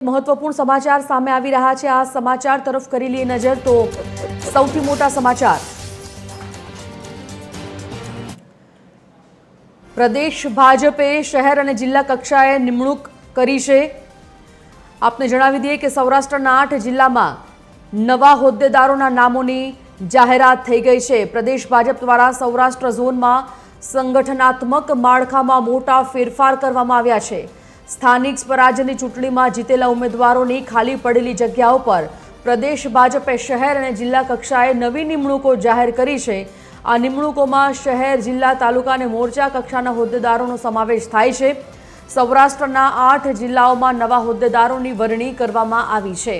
महत्वपूर्ण समाचार सामे आवी रहा है। आ समाचार तरफ करी लीए नजर तो सौथी मोटा समाचार प्रदेश भाजपे शहर और जिल्ला कक्षाए निमणूक करी छे। आपने जणावी दीए कि सौराष्ट्रना 8 जिल्लामां नवा होद्देदारोना नामोनी जाहेरात थई गई है। प्रदेश भाजप द्वारा सौराष्ट्र झोनमां संगठनात्मक माळखामां मोटा फेरफार करवामां आव्या छे। स्थानिक स्वराज्यनी चूंटणीमां जीतेला उमेदवारोनी खाली पड़ेली जग्याओ पर प्रदेश भाजपे शहर और जिल्ला कक्षाए नवी निमणूको जाहेर करी छे। आ निमणूकोमां शहर, जिल्ला, तालुका अने मोर्चा कक्षाना होद्देदारोनो समावेश थाय छे। सौराष्ट्रना 8 जिल्लाओमां नवा होद्देदारोनी वरणी करवामां आवी छे।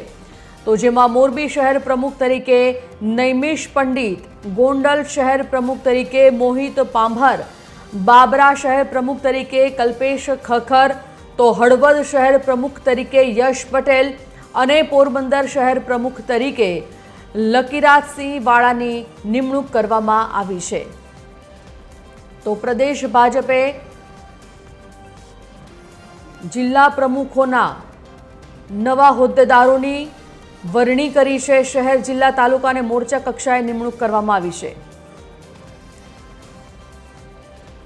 तो जेमां मोरबी शहर प्रमुख तरीके नैमिष पंडित, गोंडल शहर प्रमुख तरीके मोहित पांभर, बाबरा शहर प्रमुख तरीके कल्पेश खखर, तो हळवद शहर प्रमुख तरीके यश पटेल अने पोरबंदर शहर प्रमुख तरीके लकीराजसिंह वाळानी निमणूक करवामां आवी छे। तो प्रदेश भाजपे जिल्ला प्रमुखोना नवा होद्देदारोनी वरणी करी छे। शहर, जिल्ला, तालुका अने मोर्चा कक्षाए निमणूक करवामां आवी छे।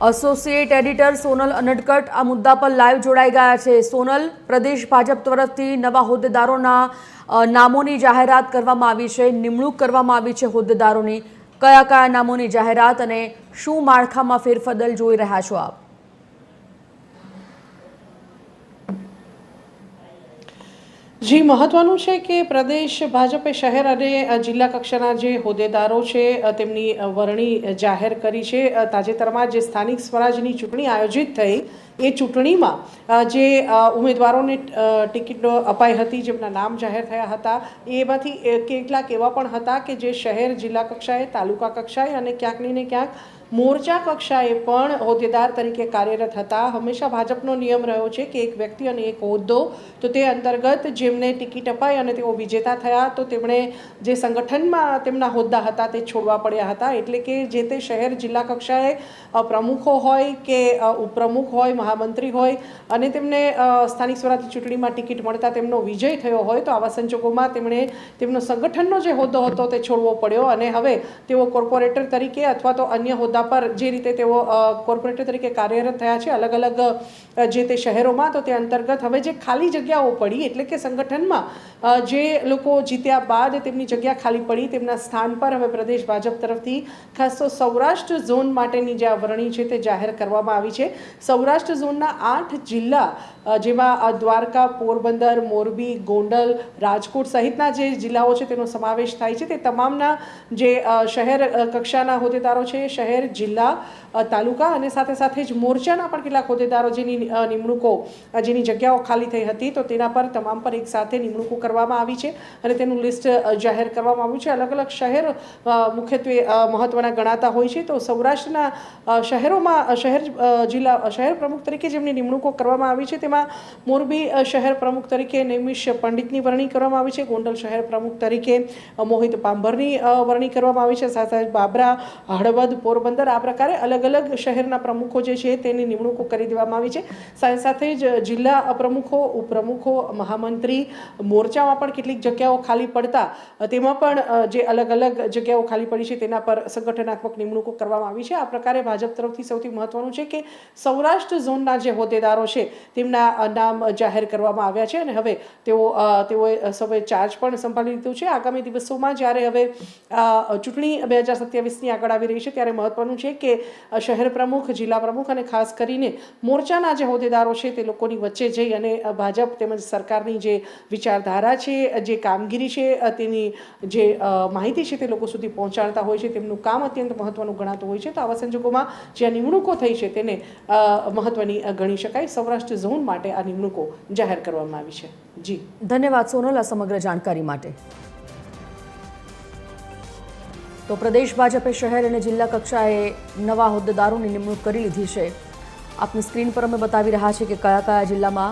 एसोसिएट एडिटर सोनल अनडकट आ मुद्दा पर लाइव जोड़ाई गया है। सोनल, प्रदेश भाजप तरफथी नवा होद्देदारोना नामोनी जाहेरात करवामां आवी छे, निमणूक करवामां आवी छे होद्देदारोनी। कया कया नामोनी जाहेरात अने शुं माळखामां फेरबदल जोई रह्या छो आप? जी, महत्वनुं छे कि प्रदेश भाजपे शहर और जिल्ला कक्षाना जे होद्देदारो छे तेमनी वरणी जाहेर करी छे। ताजेतरमां जे स्थानिक स्वराजनी चूंटणी आयोजित थई ए चूंटणीमां जे उमेदवारोने टिकिट अपाई हती, जेमना नाम जाहेर थया हता, एमांथी કેટલાક એવા પણ હતા કે જે શહેર, જિલ્લા કક્ષાએ, તાલુકા કક્ષાએ અને ક્યાંક ને ક્યાંક मोर्चा कक्षाए पण होद्देदार तरीके कार्यरत हता। हमेशा भाजपनो नियम रह्यो छे कि एक व्यक्ति अने एक होद्दो, तो ते अंतर्गत जेमने टिकिट अपाई अने तेओ विजेता थया तो तेमणे जे संगठनमां तेमना होद्दा हता ते छोड़वा पड्या हता। एटले के जे ते शहर, जिल्ला कक्षाए प्रमुखो होय के उपप्रमुख होय, महामंत्री होय अने तेमने स्थानिक स्वराज्य चूंटणीमां टिकिट मळता तेमनो विजय थयो होय तो आवा संजोगोमां तेमणे तेमनो संगठननो जे होद्दो हतो ते छोड़वो पड्यो अने हवे तेओ कोर्पोरेटर तरीके अथवा तो अन्य होद्दा पर जे रीते तेओ कोर्पोरेटर तरीके कार्यरत थया छे अलग अलग जे ते शहेरोमां, तो ते अंतर्गत हवे जे खाली जग्याओ पड़ी एटले के संगठनमां जे लोको जीत्या बाद तेमनी जग्या खाली पड़ी तेमना स्थान पर हवे प्रदेश भाजप तरफथी खास तो सौराष्ट्र झोन माटेनी जे वरणी छे ते जाहेर करवामां आवी छे। सौराष्ट्र झोनना 8 जिल्ला जेमां द्वारका, पोरबंदर, मोरबी, गोंडल, राजकोट सहितना जे जिल्लाओ छे तेनो समावेश थाय छे। ते तमामना जे शहर कक्षाना होद्देदारो छे, शहर, जिल्ला, तालुका अने साथे साथे ज मोर्चाना पण કેટલાક होद्देदारो जेनी निमणूको जेनी जग्याओ खाली थई हती तो तेना पर तमाम पर एक साथे निमणूको करवामां आवी छे अने तेनुं लिस्ट जाहेर करवामां आव्युं छे। अलग अलग शहर मुख्यत्वे महत्वना गणाता होय छे। तो सौराष्ट्રના शहेरोमां शहर, जिल्ला, शहर प्रमुख तरीके जेमनी निमणूको करवामां आवी छे तेमां मोरबी शहर प्रमुख तरीके नैमिष पंडितनी वरणी करवामां आवी छे। गोंडल शहर प्रमुख तरीके मोहित पांभरनी वरणी करवामां आवी छे। साथे बाबरा, हळवद, पोरबंदर आ प्रकारे अलग अलग शहरना प्रमुखो जे छे तेनी निमणूको करी देवामां आवी छे। साथे साथे ज जिल्ला प्रमुखो, उपप्रमुखो, महामंत्री, मोर्चामां पण કેટલીક જગ્યાઓ ખાલી પડતા તેમાં પણ જે अलग अलग જગ્યાઓ ખાલી પડી છે તેના પર સંગઠનાત્મક નિમણૂકો કરવામાં આવી છે। આ પ્રકારે ભાજપ તરફથી સૌથી મહત્વનું છે કે સૌરાષ્ટ્ર ઝોનના જે હોદ્દેદારો છે તેમના નામ જાહેર કરવામાં આવ્યા છે અને હવે તેઓએ સૌએ ચાર્જ પણ સંભાળી લીધું છે। આગામી દિવસોમાં જ્યારે હવે ચૂંટણી 2027ની આગળ આવી રહી છે ત્યારે મહત્વનું છે કે શહેર પ્રમુખ, જિલ્લા પ્રમુખ અને ખાસ કરીને મોરચાના જે હોદ્દેદારો છે તે લોકોની વચ્ચે જઈ અને ભાજપ તેમજ સરકારની જે વિચારધારા છે, જે કામગીરી છે તેની જે માહિતી છે તે લોકો સુધી પહોંચાડતા હોય છે તેમનું કામ અત્યંત મહત્વનું ગણાતું હોય છે। તો આવા સંજોગોમાં જે નિમણૂકો થઈ છે તેને મહત્વની ગણી શકાય। સૌરાષ્ટ્ર ઝોન માટે આ નિમણૂકો જાહેર કરવામાં આવી છે। જી, ધન્યવાદ સોનલ આ સમગ્ર જાણકારી માટે। तो प्रदेश भाजपे शहर और जिल्ला कक्षाए नवा होद्देदारोनी निमणूक करी लीधी है। आपने स्क्रीन पर अमे बतावी रह्या छे कि कया कया जिल्लामां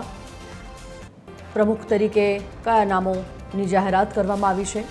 प्रमुख तरीके कया नामोनी जाहेरात करवामां आवी छे।